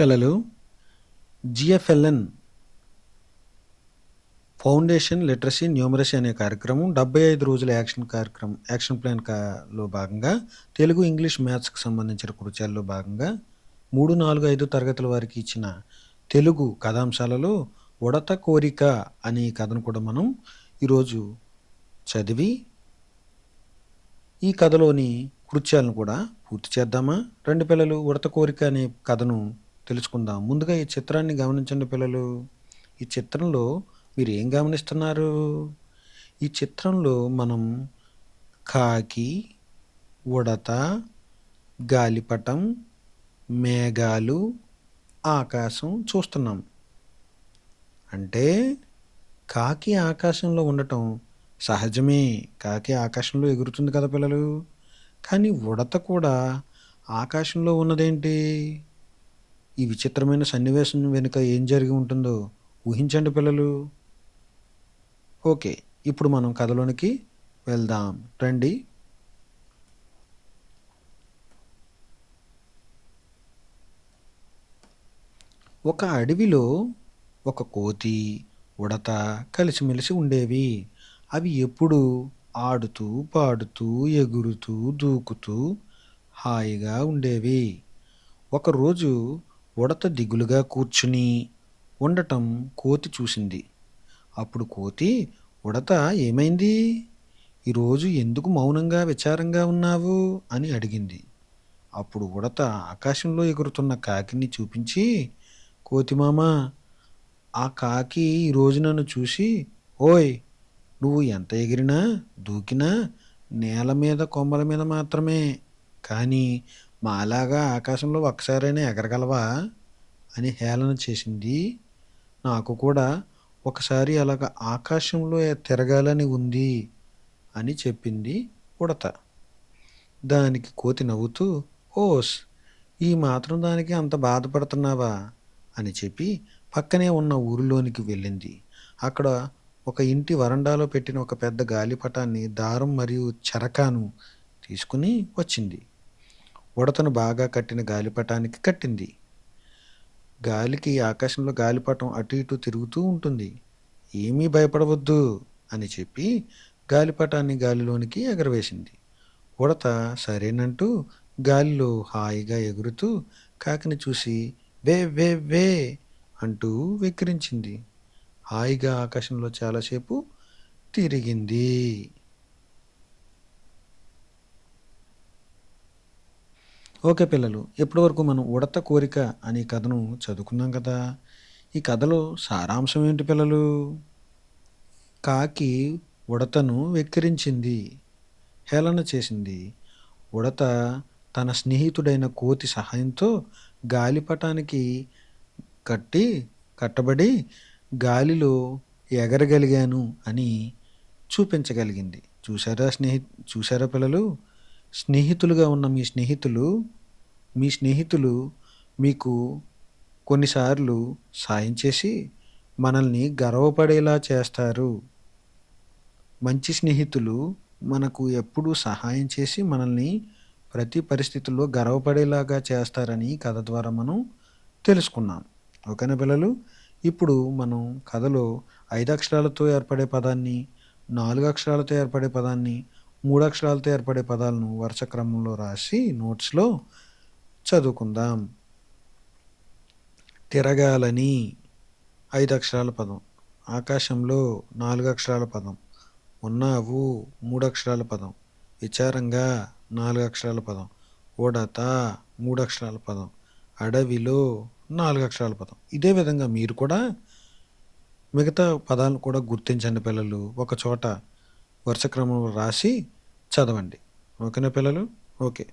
పిల్లలు జిఎఫ్ఎల్ఎన్ foundation literacy numeracy అనే కార్యక్రమం 75 రోజుల యాక్షన్ ప్లాన్ లో భాగంగా తెలుగు, ఇంగ్లీష్, మ్యాథ్స్కి సంబంధించిన కృత్యాల్లో భాగంగా 3, 4, 5 తరగతుల వారికి ఇచ్చిన తెలుగు కథాంశాలలో ఉడత కోరిక అనే కథను కూడా మనం ఈరోజు చదివి ఈ కథలోని కృత్యాలను కూడా పూర్తి చేద్దామా? రండి పిల్లలు, ఉడత కోరిక అనే కథను తెలుసుకుందాం. ముందుగా ఈ చిత్రాన్ని గమనించండి పిల్లలు. ఈ చిత్రంలో మీరు ఏం గమనిస్తున్నారు? ఈ చిత్రంలో మనం కాకి, ఉడత, గాలిపటం, మేఘాలు, ఆకాశం చూస్తున్నాం. అంటే కాకి ఆకాశంలో ఉండటం సహజమే. కాకి ఆకాశంలో ఎగురుతుంది కదా పిల్లలు. కానీ ఉడత కూడా ఆకాశంలో ఉన్నదేంటి? ఈ విచిత్రమైన సన్నివేశం వెనుక ఏం జరిగి ఉంటుందో ఊహించండి పిల్లలు. ఓకే, ఇప్పుడు మనం కథలోనికి వెళ్దాం రండి. ఒక అడవిలో ఒక కోతి, ఉడత కలిసిమెలిసి ఉండేవి. అవి ఎప్పుడూ ఆడుతూ, పాడుతూ, ఎగురుతూ, దూకుతూ హాయిగా ఉండేవి. ఒకరోజు ఉడత దిగులుగా కూర్చుని ఉండటం కోతి చూసింది. అప్పుడు కోతి, ఉడత ఏమైంది? ఈరోజు ఎందుకు మౌనంగా విచారంగా ఉన్నావు అని అడిగింది. అప్పుడు ఉడత ఆకాశంలో ఎగురుతున్న కాకిని చూపించి, కోతిమామ, ఆ కాకి ఈరోజు నన్ను చూసి, ఓయ్, నువ్వు ఎంత ఎగిరినా దూకినా నేల మీద కొమ్మల మీద మాత్రమే, కానీ మాలాగా ఆకాశంలో ఒక్కసారైనా ఎగరగలవా అని హేళన చేసింది. నాకు కూడా ఒకసారి అలాగ ఆకాశంలో తిరగాలని ఉంది అని చెప్పింది ఉడత. దానికి కోతి నవ్వుతూ, ఓస్, ఈ మాత్రం దానికి అంత బాధపడుతున్నావా అని చెప్పి పక్కనే ఉన్న ఊరిలోనికి వెళ్ళింది. అక్కడ ఒక ఇంటి వరండాలో పెట్టిన ఒక పెద్ద గాలిపటాన్ని, దారం మరియు చెరకాను తీసుకుని వచ్చింది. ఉడతను బాగా కట్టిన గాలిపటానికి కట్టింది. గాలికి ఆకాశంలో గాలిపటం అటు ఇటు తిరుగుతూ ఉంటుంది. ఏమీ భయపడవద్దు అని చెప్పి గాలిపటాన్ని గాలిలోనికి ఎగరవేసింది. ఉడత సరేనంటూ గాలిలో హాయిగా ఎగురుతూ కాకిని చూసి వే వే వే అంటూ వెక్కిరించింది. హాయిగా ఆకాశంలో చాలాసేపు తిరిగింది. ఓకే పిల్లలు, ఇప్పటి వరకు మనం ఉడత కోరిక అనే కథను చదువుకున్నాం కదా. ఈ కథలో సారాంశం ఏంటి పిల్లలు? కాకి ఉడతను వెక్కిరించింది, హేళన చేసింది. ఉడత తన స్నేహితుడైన కోతి సహాయంతో గాలిపటానికి కట్టబడి గాలిలో ఎగరగలిగాను అని చూపించగలిగింది. చూసారా పిల్లలు? స్నేహితులుగా ఉన్న మీ స్నేహితులు మీకు కొన్నిసార్లు సాయం చేసి మనల్ని గర్వపడేలా చేస్తారు. మంచి స్నేహితులు మనకు ఎప్పుడూ సహాయం చేసి మనల్ని ప్రతి పరిస్థితుల్లో గర్వపడేలాగా చేస్తారని కథ ద్వారా మనం తెలుసుకున్నాం. ఓకేనా పిల్లలు? ఇప్పుడు మనం కథలో 5 అక్షరాలతో ఏర్పడే పదాన్ని, 4 అక్షరాలతో ఏర్పడే పదాన్ని, 3 అక్షరాలతో ఏర్పడే పదాలను వరుస క్రమంలో రాసి నోట్స్లో చదువుకుందాం. తిరగాలని 5 అక్షరాల పదం, ఆకాశంలో 4 అక్షరాల పదం, ఉన్నావు 3 అక్షరాల పదం, విచారంగా 4 అక్షరాల పదం, ఉడత 3 అక్షరాల పదం, అడవిలో 4 అక్షరాల పదం. ఇదే విధంగా మీరు కూడా మిగతా పదాలను కూడా గుర్తించండి పిల్లలు. ఒక చోట వరుస క్రమంలో రాసి చదవండి. ఓకేనా పిల్లలు? ఓకే.